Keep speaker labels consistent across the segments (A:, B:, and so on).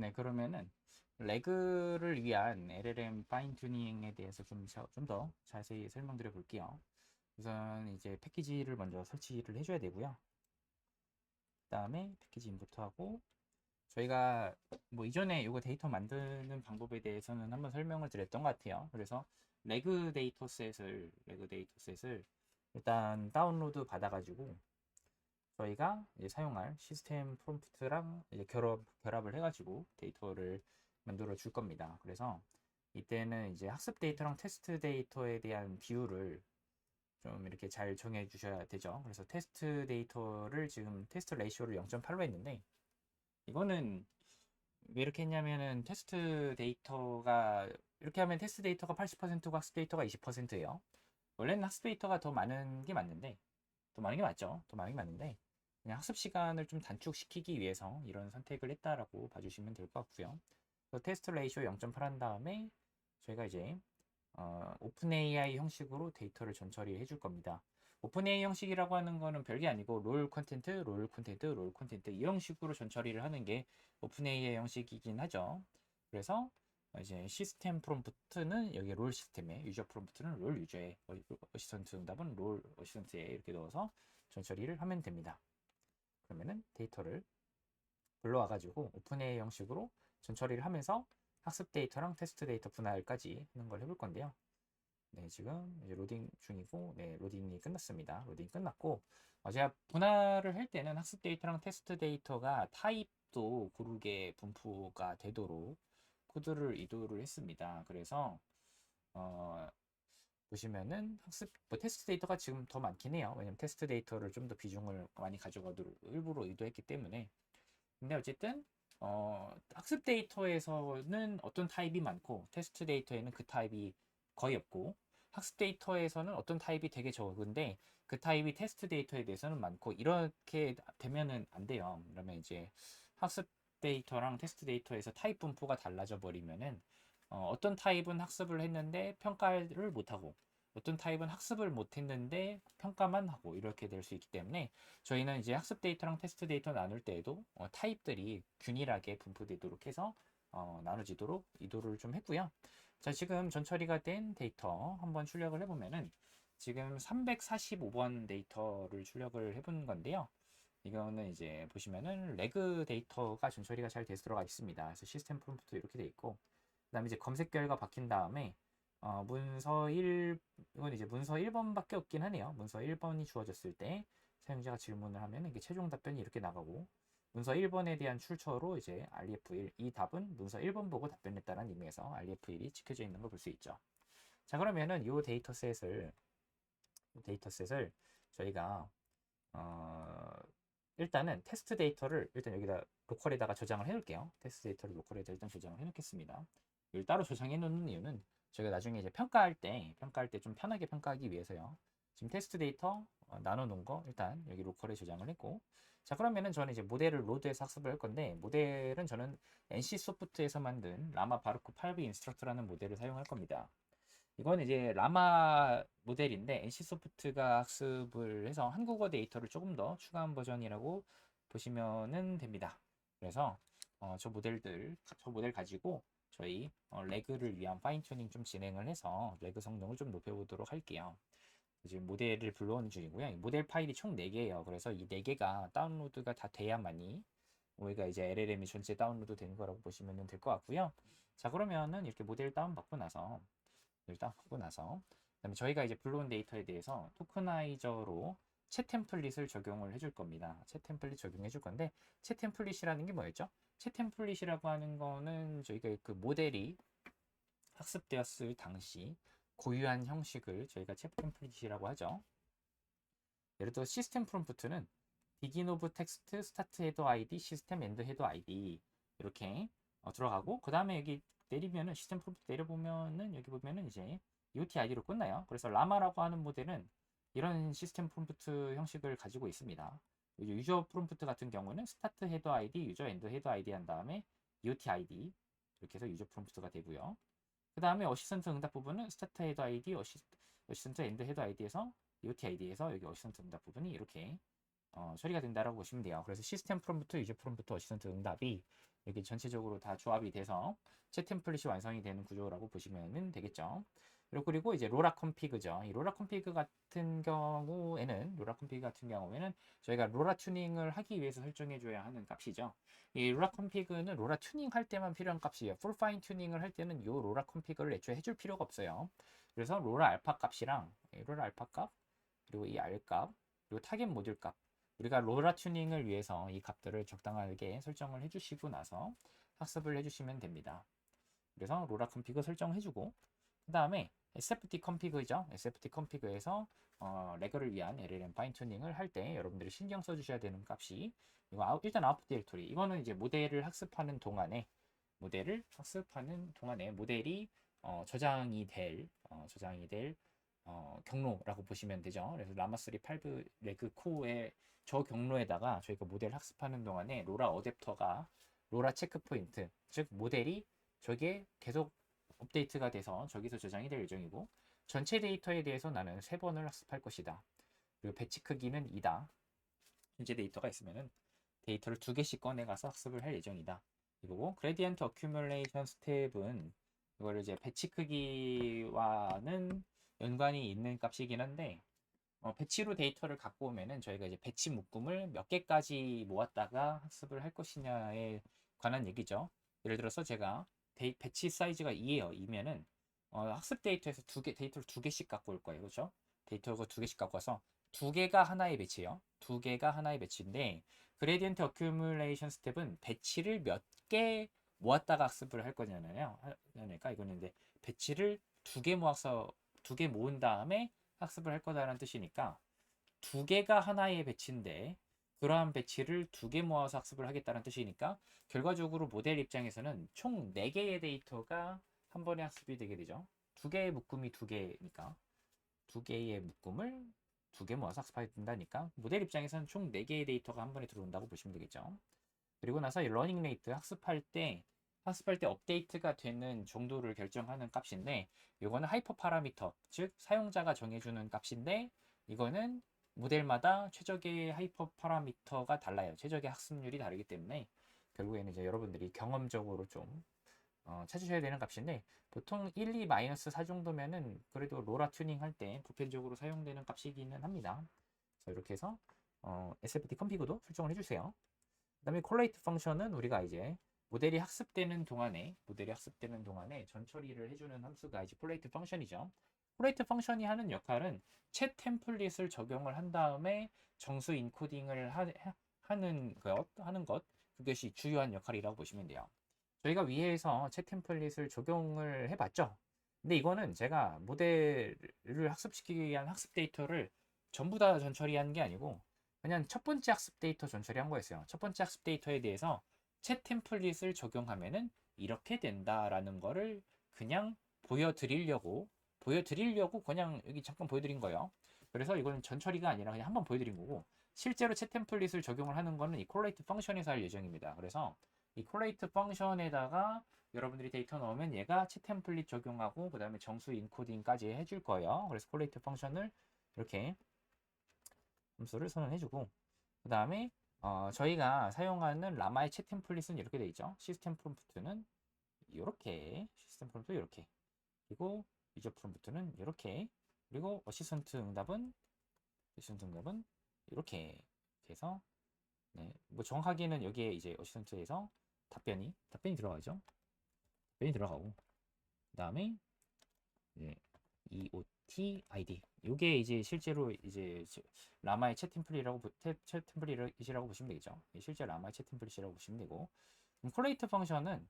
A: 네, 그러면은 레그를 위한 LLM 파인 튜닝에 대해서 좀 더 자세히 설명드려 볼게요. 우선 이제 패키지를 먼저 설치를 해줘야 되고요. 그다음에 패키지 임포트하고 저희가 뭐 이전에 이거 데이터 만드는 방법에 대해서는 한번 설명을 드렸던 것 같아요. 그래서 레그 데이터셋을 일단 다운로드 받아가지고 저희가 이제 사용할 시스템 프롬프트랑 이제 결합을 해가지고 데이터를 만들어 줄 겁니다. 그래서 이때는 이제 학습 데이터랑 테스트 데이터에 대한 비율을 좀 이렇게 잘 정해 주셔야 되죠. 그래서 테스트 데이터를 지금 테스트 레이쇼를 0.8로 했는데 이거는 왜 이렇게 했냐면은 테스트 데이터가 이렇게 하면 테스트 데이터가 80%고 학습 데이터가 20%예요. 원래는 학습 데이터가 더 많은 게 맞는데 더 많은 게 맞죠. 더 많은 게 맞는데 그냥 학습 시간을 좀 단축시키기 위해서 이런 선택을 했다라고 봐주시면 될 것 같고요. 테스트 레이쇼 0.8 한 다음에 저희가 이제 오픈 AI 형식으로 데이터를 전처리해 줄 겁니다. 오픈 AI 형식이라고 하는 거는 별게 아니고 롤 컨텐트, 롤 컨텐트, 롤 컨텐트 이 형식으로 전처리를 하는 게 오픈 AI 형식이긴 하죠. 그래서 이제 시스템 프롬프트는 여기 롤 시스템에, 유저 프롬프트는 롤 유저에, 어시스턴트 응답은 롤 어시스턴트에 이렇게 넣어서 전처리를 하면 됩니다. 그러면은 데이터를 불러와가지고 오픈 AI 형식으로 전처리를 하면서 학습 데이터랑 테스트 데이터 분할까지 하는 걸 해볼 건데요. 네, 지금 이제 로딩 중이고, 네, 로딩이 끝났습니다. 로딩 끝났고, 제가 분할을 할 때는 학습 데이터랑 테스트 데이터가 타입도 고르게 분포가 되도록 코드를 이도를 했습니다. 그래서, 어, 보시면은 학습, 뭐 테스트 데이터가 지금 더 많긴 해요. 왜냐면 테스트 데이터를 좀 더 비중을 많이 가져가도록 일부러 의도했기 때문에. 근데 어쨌든 학습 데이터에서는 어떤 타입이 많고 테스트 데이터에는 그 타입이 거의 없고 학습 데이터에서는 어떤 타입이 되게 적은데 그 타입이 테스트 데이터에 대해서는 많고 이렇게 되면은 안 돼요. 그러면 이제 학습 데이터랑 테스트 데이터에서 타입 분포가 달라져 버리면은 어떤 타입은 학습을 했는데 평가를 못하고 어떤 타입은 학습을 못했는데 평가만 하고 이렇게 될 수 있기 때문에 저희는 이제 학습 데이터랑 테스트 데이터 나눌 때에도 타입들이 균일하게 분포되도록 해서 나눠지도록 이도를 좀 했고요. 자, 지금 전처리가 된 데이터 한번 출력을 해보면은 지금 345번 데이터를 출력을 해본 건데요. 이거는 이제 보시면은 레그 데이터가 전처리가 잘 돼서 들어가 있습니다. 그래서 시스템 프롬프트 이렇게 돼 있고, 그다음에 이제 검색 결과 박힌 다음에 문서 1 이건 이제 문서 1번밖에 없긴 하네요. 문서 1번이 주어졌을 때 사용자가 질문을 하면 이게 최종 답변이 이렇게 나가고 문서 1번에 대한 출처로 이제 REF1 이 답은 문서 1번 보고 답변했다는 의미에서 REF1이 찍혀져 있는 걸 볼 수 있죠. 자, 그러면은 이 데이터셋을 저희가 어, 일단은 테스트 데이터를 일단 여기다 로컬에다가 저장을 해놓을게요. 테스트 데이터를 로컬에다 일단 저장을 해놓겠습니다. 이걸 따로 저장해 놓는 이유는 저희가 나중에 이제 평가할 때 좀 편하게 평가하기 위해서요. 지금 테스트 데이터 나눠 놓은 거 일단 여기 로컬에 저장을 했고, 자, 그러면은 저는 이제 모델을 로드해서 학습을 할 건데 모델은 저는 NC 소프트에서 만든 라마 바르크 8B 인스트럭터라는 모델을 사용할 겁니다. 이건 이제 라마 모델인데 NC소프트가 학습을 해서 한국어 데이터를 조금 더 추가한 버전이라고 보시면은 됩니다. 그래서 저 모델 가지고 저희 레그를 위한 파인 튜닝 좀 진행을 해서 레그 성능을 좀 높여보도록 할게요. 지금 모델을 불러오는 중이고요. 이 모델 파일이 총 4개예요. 그래서 이 4개가 다운로드가 다 돼야만이 우리가 이제 LLM이 전체 다운로드 되는 거라고 보시면 될 것 같고요. 자, 그러면은 이렇게 모델 다운 받고 나서 일단 하고 나서 그다음에 저희가 이제 불러온 데이터에 대해서 토크나이저로 채 템플릿을 적용을 해줄 겁니다. 채 템플릿 적용해 줄 건데 채 템플릿이라는 게 뭐였죠? 채 템플릿이라고 하는 거는 저희가 그 모델이 학습되었을 당시 고유한 형식을 저희가 채 템플릿이라고 하죠. 예를 들어 시스템 프롬프트는 begin of text, start header ID, 시스템 end header ID 이렇게 들어가고 그 다음에 여기 내리면은 시스템 프롬프트 내려보면은 여기 보면은 이제 UTID로 끝나요. 그래서 라마라고 하는 모델은 이런 시스템 프롬프트 형식을 가지고 있습니다. 유저 프롬프트 같은 경우는 스타트 헤더 아이디, 유저 엔드 헤더 아이디 한 다음에 UTID 이렇게 해서 유저 프롬프트가 되고요. 그 다음에 어시스턴트 응답 부분은 스타트 헤더 아이디, 어시스턴트 엔드 헤더 아이디에서 UTID에서 여기 어시스턴트 응답 부분이 이렇게 처리가 된다라고 보시면 돼요. 그래서 시스템 프롬프트, 유저 프롬프트, 어시스턴트 응답이 이렇게 전체적으로 다 조합이 돼서 챗 템플릿이 완성이 되는 구조라고 보시면 되겠죠. 그리고 이제 로라 컴피그죠. 이 로라 컴피그 같은 경우에는 저희가 로라 튜닝을 하기 위해서 설정해 줘야 하는 값이죠. 이 로라 컴피그는 로라 튜닝 할 때만 필요한 값이에요. 풀 파인 튜닝을 할 때는 이 로라 컴피그를 애초에 해줄 필요가 없어요. 그래서 로라 알파 값이랑 로라 알파 값, 그리고 이 R 값, 그리고 타겟 모듈 값, 우리가 로라 튜닝을 위해서 이 값들을 적당하게 설정을 해주시고 나서 학습을 해주시면 됩니다. 그래서 로라 컴피그 설정해주고, 그 다음에 SFT 컴피그죠. SFT 컴피그에서 레거를 위한 LLM 파인 튜닝을 할 때 여러분들이 신경 써주셔야 되는 값이 일단 아웃풋 디렉토리. 이거는 이제 모델을 학습하는 동안에 모델이 저장이 될 경로라고 보시면 되죠. 그래서 라마3 5 레그 코어의 저 경로에다가 저희가 모델 학습하는 동안에 로라 어댑터가 로라 체크 포인트, 즉 모델이 저게 계속 업데이트가 돼서 저기서 저장이 될 예정이고, 전체 데이터에 대해서 나는 3번을 학습할 것이다. 그리고 배치 크기는 2다. 현재 데이터가 있으면은 데이터를 2개씩 꺼내가서 학습을 할 예정이다. 이거고, 그레디언트 어큐뮬레이션 스텝은 이거를 이제 배치 크기와는 연관이 있는 값이긴 한데, 배치로 데이터를 갖고 오면은 저희가 이제 배치 묶음을 몇 개까지 모았다가 학습을 할 것이냐에 관한 얘기죠. 예를 들어서 제가 배치 사이즈가 2예요. 2면은 학습 데이터에서 데이터를 2개씩 갖고 올 거예요. 그렇죠? 데이터가 2개씩 갖고 와서 2개가 하나의 배치예요. 2개가 하나의 배치인데, 그레디언트 어큐뮬레이션 스텝은 배치를 몇 개 모았다가 학습을 할 거잖아요. 그러니까 이거는 이제 배치를 2개 모아서 2개 모은 다음에 학습을 할 거다라는 뜻이니까 2개가 하나의 배치인데 그러한 배치를 2개 모아서 학습을 하겠다는 뜻이니까 결과적으로 모델 입장에서는 총 4개의 데이터가 한 번에 학습이 되게 되죠. 2개의 묶음이 2개니까 2개의 묶음을 2개 모아서 학습하게 된다니까 모델 입장에서는 총 4개의 데이터가 한 번에 들어온다고 보시면 되겠죠. 그리고 나서 이 러닝 레이트 학습할 때 업데이트가 되는 정도를 결정하는 값인데, 이거는 하이퍼 파라미터, 즉 사용자가 정해주는 값인데, 이거는 모델마다 최적의 하이퍼 파라미터가 달라요. 최적의 학습률이 다르기 때문에 결국에는 이제 여러분들이 경험적으로 좀 찾으셔야 되는 값인데, 보통 1, 2, 마이너스 4 정도면은 그래도 로라 튜닝 할 때 보편적으로 사용되는 값이기는 합니다. 그래서 이렇게 해서 SFT 컴피그도 설정을 해주세요. 그 다음에 콜레이트 펑션은 우리가 이제 모델이 학습되는 동안에 전처리를 해주는 함수가 이제 콜레이트 펑션이죠. 콜레이트 펑션이 하는 역할은 챗 템플릿을 적용을 한 다음에 정수 인코딩을 하는 것, 그것이 주요한 역할이라고 보시면 돼요. 저희가 위에서 챗 템플릿을 적용을 해봤죠. 근데 이거는 제가 모델을 학습시키기 위한 학습 데이터를 전부 다 전처리한 게 아니고 그냥 첫 번째 학습 데이터 전처리한 거였어요. 첫 번째 학습 데이터에 대해서 챗 템플릿을 적용하면은 이렇게 된다라는 거를 그냥 보여드리려고 그냥 여기 잠깐 보여드린 거예요. 그래서 이거는 전처리가 아니라 그냥 한번 보여드린 거고, 실제로 챗 템플릿을 적용을 하는 거는 이 콜레이트 펑션에서 할 예정입니다. 그래서 이 콜레이트 펑션에다가 여러분들이 데이터 넣으면 얘가 챗 템플릿 적용하고 그 다음에 정수 인코딩까지 해줄 거예요. 그래서 콜레이트 펑션을 이렇게 함수를 선언해주고, 그 다음에 저희가 사용하는 라마의 챗 템플릿은 이렇게 되어 있죠. 시스템 프롬프트는 이렇게, 그리고 유저 프롬프트는 이렇게, 그리고 어시스턴트 응답은 이렇게 해서, 네, 뭐 정확하게는 여기에 이제 어시스턴트에서 답변이 들어가죠. 답변이 들어가고, 그 다음에 이제 EOT ID. 요게 이제 실제로 이제 라마의 챗 템플릿이라고 보시면 되겠죠. 실제 라마의 챗 템플릿이라고 보시면 되고, 콜레이트 펑션은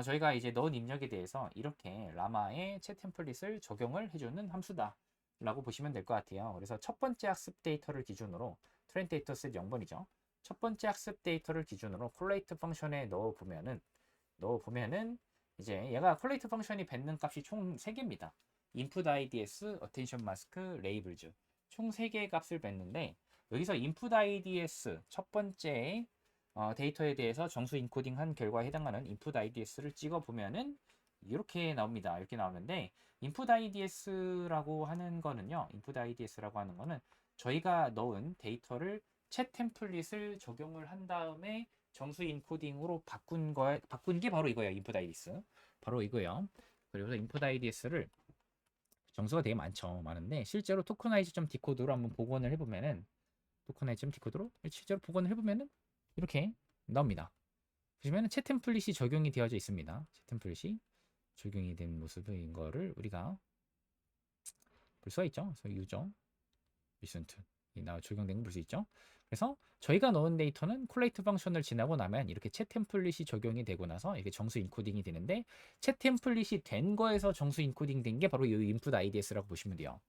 A: 저희가 이제 넣은 입력에 대해서 이렇게 라마의 챗 템플릿을 적용을 해주는 함수다 라고 보시면 될 것 같아요. 그래서 첫 번째 학습 데이터를 기준으로 트렌 데이터 셋 0번이죠. 첫 번째 학습 데이터를 기준으로 콜레이트 펑션에 넣어보면은 이제 얘가 콜레이트 펑션이 뱉는 값이 총 3개입니다. input IDS, attention mask, labels 총 3개의 값을 뱉는데, 여기서 input IDS 첫 번째 데이터에 대해서 정수 인코딩한 결과에 해당하는 input IDS를 찍어 보면은 이렇게 나옵니다. 이렇게 나오는데 input IDS라고 하는 거는요. 저희가 넣은 데이터를 챗 템플릿을 적용을 한 다음에 정수 인코딩으로 바꾼 게 바로 이거예요. 인풋 IDS. 바로 이거예요. 그래서 인풋 IDS를 정수가 되게 많은데 실제로 토커나이즈.디코드로 디코드로 한번 복원을 해보면은 토커나이즈.디코드로 디코드로 실제로 복원을 해보면은 이렇게 나옵니다. 보시면은 채 템플릿이 적용이 되어져 있습니다. 채 템플릿이 적용이 된 모습인 거를 우리가 볼 수가 있죠. 그래서 유저 리센트 적용된 거 볼 수 있죠. 그래서 저희가 넣은 데이터는 콜레이트 펑션을 지나고 나면 이렇게 채 템플릿이 적용이 되고 나서 이렇게 정수 인코딩이 되는데 채 템플릿이 된 거에서 정수 인코딩 된 게 바로 이 인풋 IDS라고 보시면 돼요.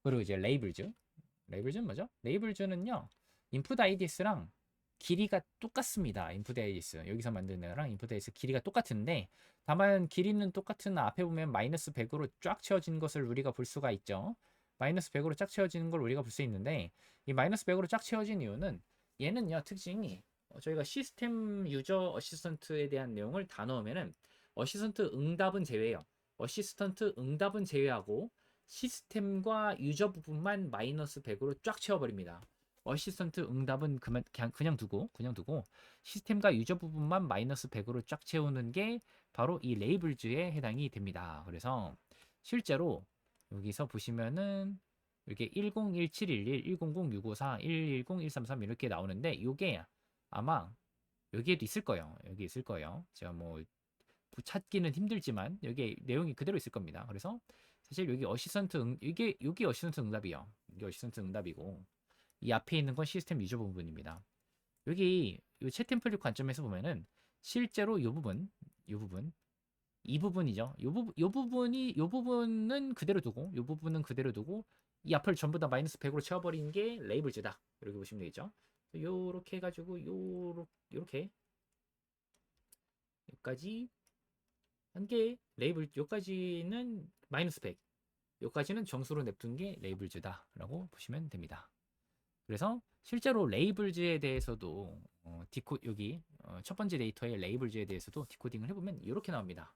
A: 그리고 이제 레이블즈는 뭐죠? 레이블즈는요 인풋 IDS랑 길이가 똑같습니다. 인풋 IDS 여기서 만든 거랑 인풋 IDS 길이가 똑같은데 다만 길이는 똑같은 앞에 보면 마이너스 100으로 쫙 채워진 것을 우리가 볼 수가 있죠. 마이너스 100으로 쫙 채워지는 걸 우리가 볼 수 있는데 이 마이너스 100으로 쫙 채워진 이유는 얘는요 특징이 저희가 시스템 유저 어시스턴트에 대한 내용을 다 넣으면은 어시스턴트 응답은 제외해요. 어시스턴트 응답은 제외하고 시스템과 유저 부분만 마이너스 100으로 쫙 채워버립니다. 어시스턴트 응답은 그냥 두고 시스템과 유저 부분만 마이너스 100으로 쫙 채우는 게 바로 이 레이블즈에 해당이 됩니다. 그래서 실제로 여기서 보시면은 이렇게 101711, 100654, 110133 이렇게 나오는데 이게 아마 여기에도 있을 거예요. 여기 있을 거예요. 제가 뭐 찾기는 힘들지만 여기 내용이 그대로 있을 겁니다. 그래서 사실 여기 여기 어시스턴트 응답이요. 이게 어시스턴트 응답이고 이 앞에 있는 건 시스템 유저 부분입니다. 여기 이채 템플릿 관점에서 보면은 실제로 이 부분이죠. 요 부분은 그대로 두고 요 부분은 그대로 두고 이 앞을 전부 다 마이너스 100으로 채워버린 게 레이블즈다. 이렇게 보시면 되겠죠. 요렇게 해가지고 요렇게 여기까지 한 게 레이블 요까지는 마이너스 100 요까지는 정수로 냅둔 게 레이블즈다 라고 보시면 됩니다. 그래서 실제로 레이블즈에 대해서도 여기 첫 번째 데이터의 레이블즈에 대해서도 디코딩을 해보면 이렇게 나옵니다.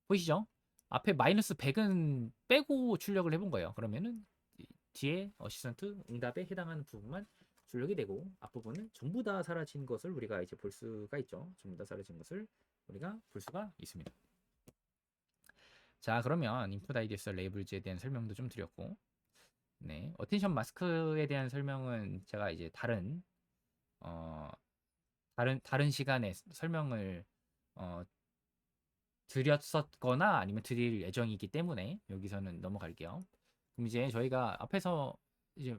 A: 보이시죠? 앞에 마이너스 100은 빼고 출력을 해본 거예요. 그러면은 뒤에 어시스턴트 응답에 해당하는 부분만 출력이 되고 앞부분은 전부 다 사라진 것을 우리가 이제 볼 수가 있죠. 전부 다 사라진 것을 우리가 볼 수가 있습니다. 자, 그러면 인풋 IDS 레이블즈에 대한 설명도 좀 드렸고, 네, 어텐션 마스크에 대한 설명은 제가 이제 다른 시간에 설명을 드렸었거나 아니면 드릴 예정이기 때문에 여기서는 넘어갈게요. 그럼 이제 저희가 앞에서 이제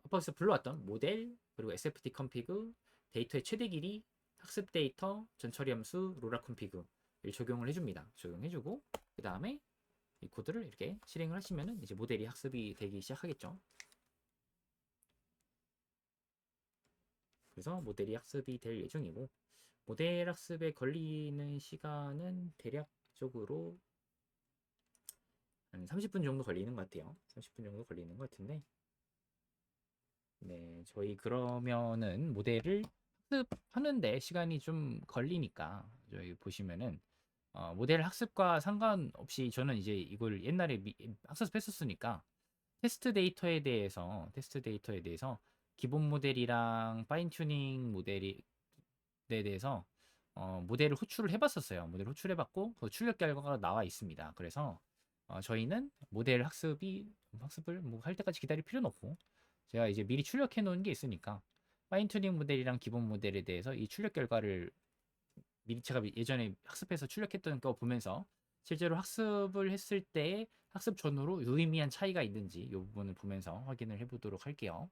A: 앞에서 불러왔던 모델 그리고 SFT 컴피그 데이터의 최대 길이 학습 데이터 전처리 함수 로라 컴피그를 적용을 해줍니다. 적용해주고 그 다음에 이 코드를 이렇게 실행을 하시면은 이제 모델이 학습이 되기 시작하겠죠. 그래서 모델이 학습이 될 예정이고 모델 학습에 걸리는 시간은 대략적으로 한 30분 정도 걸리는 것 같아요. 30분 정도 걸리는 것 같은데 네, 저희 그러면은 모델을 학습하는데 시간이 좀 걸리니까 저희 보시면은 모델 학습과 상관없이 저는 이제 이걸 옛날에 학습했었으니까 테스트 데이터에 대해서 기본 모델이랑 파인 튜닝 모델에 대해서 모델을 호출을 해봤었어요. 모델 호출해봤고 그 출력 결과가 나와 있습니다. 그래서 저희는 모델 학습을 뭐 할 때까지 기다릴 필요는 없고 제가 이제 미리 출력해 놓은 게 있으니까 파인 튜닝 모델이랑 기본 모델에 대해서 이 출력 결과를 미리 제가 예전에 학습해서 출력했던 거 보면서 실제로 학습을 했을 때 학습 전후로 유의미한 차이가 있는지 이 부분을 보면서 확인을 해보도록 할게요.